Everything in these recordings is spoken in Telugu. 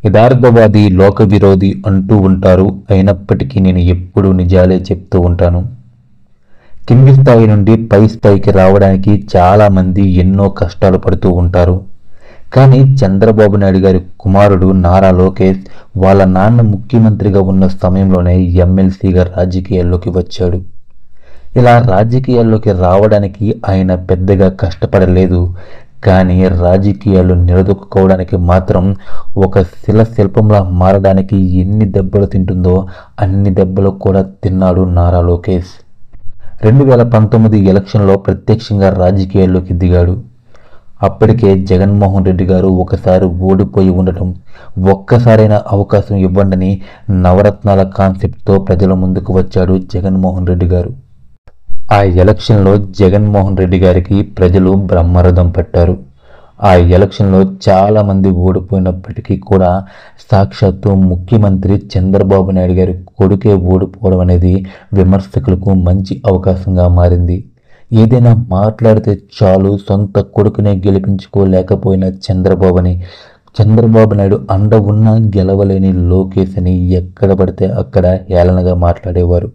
యథార్థవాది లోక విరోధి అంటూ ఉంటారు. అయినప్పటికీ నేను ఎప్పుడూ నిజాలే చెప్తూ ఉంటాను. కింది స్థాయి నుండి పై స్థాయికి రావడానికి చాలామంది ఎన్నో కష్టాలు పడుతూ ఉంటారు. కానీ చంద్రబాబు నాయుడు గారి కుమారుడు నారా లోకేష్ వాళ్ళ నాన్న ముఖ్యమంత్రిగా ఉన్న సమయంలోనే ఎమ్మెల్సీగా రాజకీయాల్లోకి వచ్చాడు. ఇలా రాజకీయాల్లోకి రావడానికి ఆయన పెద్దగా కష్టపడలేదు. కానీ రాజకీయాలు నిలదొక్కుకోవడానికి మాత్రం ఒక శిల్పంలా మారడానికి ఎన్ని దెబ్బలు తింటుందో అన్ని దెబ్బలు కూడా తిన్నాడు నారా లోకేష్. 2019 ఎలక్షన్లో ప్రత్యక్షంగా రాజకీయాల్లోకి దిగాడు. అప్పటికే జగన్మోహన్ రెడ్డి గారు ఒకసారి ఓడిపోయి ఉండటం, ఒక్కసారైనా అవకాశం ఇవ్వండని నవరత్నాల కాన్సెప్ట్తో ప్రజల ముందుకు వచ్చాడు జగన్మోహన్ రెడ్డి గారు. ఆ ఎలక్షన్లో జగన్మోహన్ రెడ్డి గారికి ప్రజలు బ్రహ్మరథం పట్టారు. ఆ ఎలక్షన్లో చాలామంది ఓడిపోయినప్పటికీ కూడా సాక్షాత్తు ముఖ్యమంత్రి చంద్రబాబు నాయుడు గారి కొడుకే ఓడిపోవడం అనేది విమర్శకులకు మంచి అవకాశంగా మారింది. ఏదైనా మాట్లాడితే చాలు సొంత కొడుకునే గెలిపించుకోలేకపోయిన చంద్రబాబు నాయుడు అండ ఉన్నా గెలవలేని లోకేష్ అని ఎక్కడ పడితే అక్కడ హేళనగా మాట్లాడేవారు.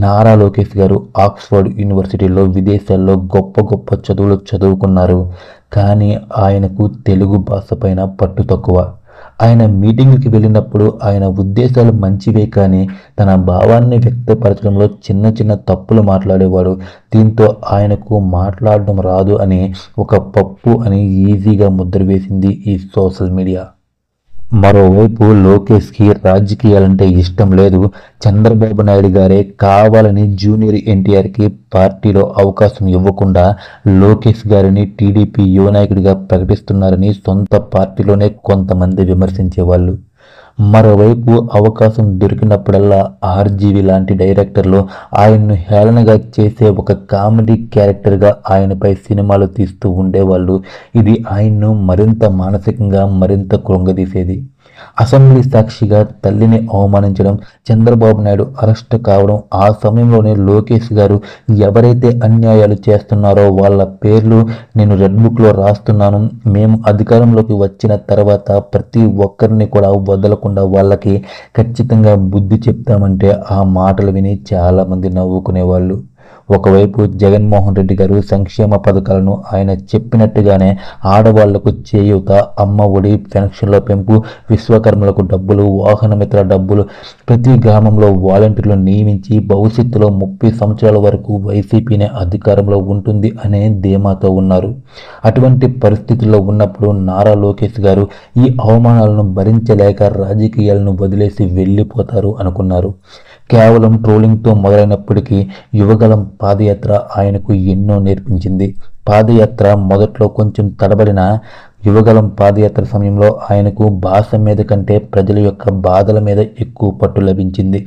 నారా లోకేష్ గారు ఆక్స్ఫర్డ్ యూనివర్సిటీలో విదేశాల్లో గొప్ప గొప్ప చదువులు చదువుకున్నారు. కానీ ఆయనకు తెలుగు భాష పైన పట్టు తక్కువ. ఆయన మీటింగ్కి వెళ్ళినప్పుడు ఆయన ఉద్దేశాలు మంచివే, కానీ తన భావాన్ని వ్యక్తపరచడంలో చిన్న చిన్న తప్పులు మాట్లాడేవాడు. దీంతో ఆయనకు మాట్లాడడం రాదు అని ఒక పప్పు అని ఈజీగా ముద్ర వేసింది ఈ సోషల్ మీడియా. మరోవైపు లోకేష్కి రాజకీయాలంటే ఇష్టం లేదు. చంద్రబాబు నాయుడు గారే కావాలని జూనియర్ ఎన్టీఆర్కి పార్టీలో అవకాశం ఇవ్వకుండా లోకేష్ గారిని టీడీపీ యువ నాయకుడిగా ప్రకటిస్తున్నారని సొంత పార్టీలోనే కొంతమంది విమర్శించేవాళ్ళు. మరోవైపు అవకాశం దొరికినప్పుడల్లా ఆర్జీవి లాంటి డైరెక్టర్లు ఆయన్ను హేళనగా చేసే ఒక కామెడీ క్యారెక్టర్గా ఆయనపై సినిమాలు తీస్తూ ఉండేవాళ్ళు. ఇది ఆయన్ను మరింత మానసికంగా మరింత కృంగదీసేది. అసెంబ్లీ సాక్షిగా తల్లిని అవమానించడం, చంద్రబాబు నాయుడు అరెస్ట్ కావడం, ఆ సమయంలోనే లోకేష్ గారు ఎవరైతే అన్యాయాలు చేస్తున్నారో వాళ్ళ పేర్లు నేను రెడ్ బుక్లో రాస్తున్నాను, మేము అధికారంలోకి వచ్చిన తర్వాత ప్రతి ఒక్కరిని కూడా వదలకుండా వాళ్ళకి ఖచ్చితంగా బుద్ధి చెప్తామంటే ఆ మాటలు విని చాలామంది నవ్వుకునేవాళ్ళు. ఒకవైపు జగన్మోహన్ రెడ్డి గారు సంక్షేమ పథకాలను ఆయన చెప్పినట్టుగానే ఆడవాళ్లకు చేయూత, అమ్మ ఒడి, పెన్షన్ల పెంపు, విశ్వకర్మలకు డబ్బులు, వాహన మిత్ర డబ్బులు, ప్రతి గ్రామంలో వాలంటీర్లు నియమించి భవిష్యత్తులో 30 సంవత్సరాల వరకు వైసీపీనే అధికారంలో ఉంటుంది అనే ధీమాతో ఉన్నారు. అటువంటి పరిస్థితుల్లో ఉన్నప్పుడు నారా లోకేష్ గారు ఈ అవమానాలను భరించలేక రాజకీయాలను వదిలేసి వెళ్ళిపోతారు అనుకున్నారు. కేవలం ట్రోలింగ్తో మొదలైనప్పటికీ యువగలం పాదయాత్ర ఆయనకు ఎన్నో నేర్పించింది. పాదయాత్ర మొదట్లో కొంచెం తడబడిన యువగలం పాదయాత్ర సమయంలో ఆయనకు భాష మీద కంటే ప్రజల యొక్క బాధల మీద ఎక్కువ పట్టు లభించింది.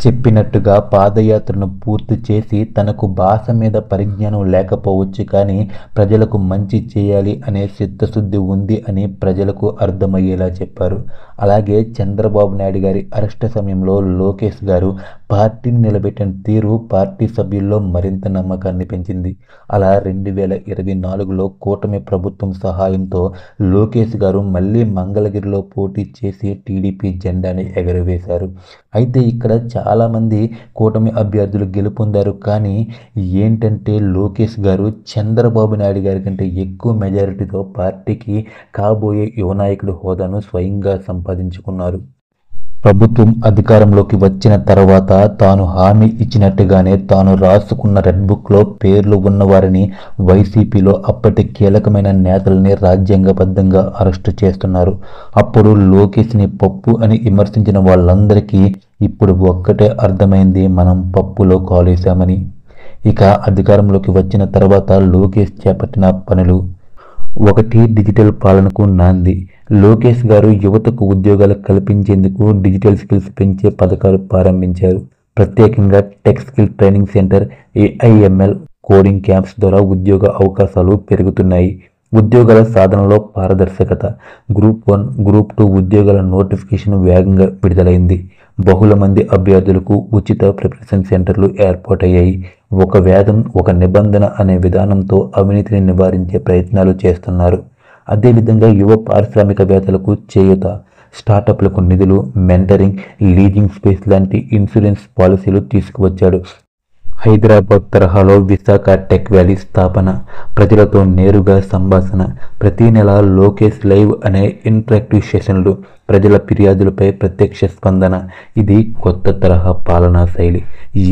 చెప్పినట్టుగా పాదయాత్రను పూర్తి చేసి తనకు భాష మీద పరిజ్ఞానం లేకపోవచ్చు, కానీ ప్రజలకు మంచి చేయాలి అనే చిత్తశుద్ధి ఉంది అని ప్రజలకు అర్థమయ్యేలా చెప్పారు. అలాగే చంద్రబాబు నాయుడు గారి అరెస్ట్ సమయంలో లోకేష్ గారు పార్టీని నిలబెట్టిన తీరు పార్టీ సభ్యుల్లో మరింత నమ్మకాన్ని పెంచింది. అలా 2024లో కూటమి ప్రభుత్వం సహాయంతో లోకేష్ గారు మళ్ళీ మంగళగిరిలో పోటీ చేసి టీడీపీ జెండాని ఎగరవేశారు. అయితే ఇక్కడ చాలామంది కూటమి అభ్యర్థులు గెలుపొందారు. కానీ ఏంటంటే లోకేష్ గారు చంద్రబాబు నాయుడు గారి కంటే ఎక్కువ మెజారిటీతో పార్టీకి కాబోయే యువ నాయకుడి హోదాను స్వయంగా సంపాదించుకున్నారు. ప్రభుత్వం అధికారంలోకి వచ్చిన తర్వాత తాను హామీ ఇచ్చినట్టుగానే తాను రాసుకున్న రెడ్ బుక్లో పేర్లు ఉన్నవారిని, వైసీపీలో అప్పటి కీలకమైన నేతలని రాజ్యాంగబద్ధంగా అరెస్టు చేస్తున్నారు. అప్పుడు లోకేష్ని పప్పు అని విమర్శించిన వాళ్ళందరికీ ఇప్పుడు ఒక్కటే అర్థమైంది, మనం పప్పులో కాలేశామని. ఇక అధికారంలోకి వచ్చిన తర్వాత లోకేష్ చేపట్టిన పనులు: 1. డిజిటల్ పాలనకు నాంది. లోకేష్ గారు యువతకు ఉద్యోగాలు కల్పించేందుకు డిజిటల్ స్కిల్స్ పెంచే పథకాలు ప్రారంభించారు. ప్రత్యేకంగా tech skill training centre, AIML coding camps ద్వారా ఉద్యోగ అవకాశాలు పెరుగుతున్నాయి. ఉద్యోగాల సాధనలో పారదర్శకత. గ్రూప్ 1, గ్రూప్ 2 ఉద్యోగాల నోటిఫికేషన్ వేగంగా విడుదలైంది. బహుళ మంది అభ్యర్థులకు ఉచిత ప్రిపరేషన్ సెంటర్లు ఏర్పాటయ్యాయి. ఒక వేదం ఒక నిబంధన అనే విధానంతో అవినీతిని నివారించే ప్రయత్నాలు చేస్తున్నారు. అదేవిధంగా యువ పారిశ్రామికవేత్తలకు చేయూత. స్టార్టప్లకు నిధులు, మెంటరింగ్, లీజింగ్ స్పేస్ లాంటి ఇన్సూరెన్స్ పాలసీలు తీసుకువచ్చాడు. హైదరాబాద్ తరహాలో విశాఖ టెక్ వ్యాలీ స్థాపన, ప్రజలతో నేరుగా సంభాషణ, ప్రతి నెల లోకేష్ లైవ్ అనే ఇంటరాక్టివ్ సెషన్లు, ప్రజల ఫిర్యాదులపై ప్రత్యక్ష స్పందన. ఇది కొత్త తరహా పాలనా శైలి.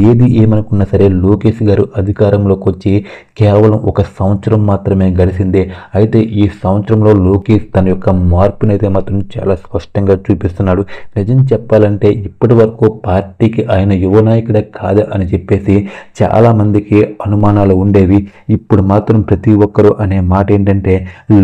ఏది ఏమనుకున్నా సరే లోకేష్ గారు అధికారంలోకి వచ్చి కేవలం 1 సంవత్సరం మాత్రమే గడిచిందే. అయితే ఈ సంవత్సరంలో లోకేష్ తన యొక్క మార్పునైతే మాత్రం చాలా స్పష్టంగా చూపిస్తున్నాడు. నిజం చెప్పాలంటే ఇప్పటి వరకు పార్టీకి ఆయన యువ నాయకుడే కాదా అని చెప్పేసి చాలామందికి అనుమానాలు ఉండేవి. ఇప్పుడు మాత్రం ప్రతి ఒక్కరు అనే మాట ఏంటంటే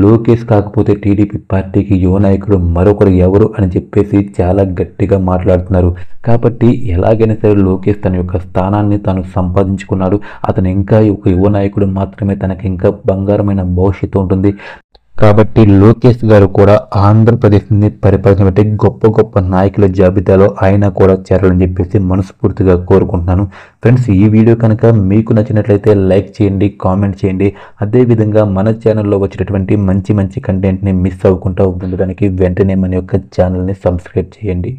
లోకేష్ కాకపోతే టీడీపీ పార్టీకి యువ నాయకుడు మరొకరు ఎవరు అని చెప్పేసి చాలా గట్టిగా మాట్లాడుతున్నారు. కాబట్టి ఎలాగైనా సరే లోకేష్ తన యొక్క స్థానాన్ని తాను సంపాదించుకున్నాడు. అతను ఇంకా ఒక యువ నాయకుడు మాత్రమే, తనకి ఇంకా బంగారమైన భవిష్యత్తు ఉంటుంది. కాబట్టి లోకేష్ గారు కూడా ఆంధ్రప్రదేశ్ని పరిపాలించబట్టే గొప్ప గొప్ప నాయకుల జాబితాలో ఆయన కూడా చేరాలని చెప్పేసి మనస్ఫూర్తిగా కోరుకుంటున్నాను. ఫ్రెండ్స్, ఈ వీడియో కనుక మీకు నచ్చినట్లయితే లైక్ చేయండి, కామెంట్ చేయండి. అదేవిధంగా మన ఛానల్లో వచ్చేటటువంటి మంచి మంచి కంటెంట్ని మిస్ అవ్వకుండా ఉండడానికి వెంటనే మన యొక్క ఛానల్ని సబ్స్క్రైబ్ చేయండి.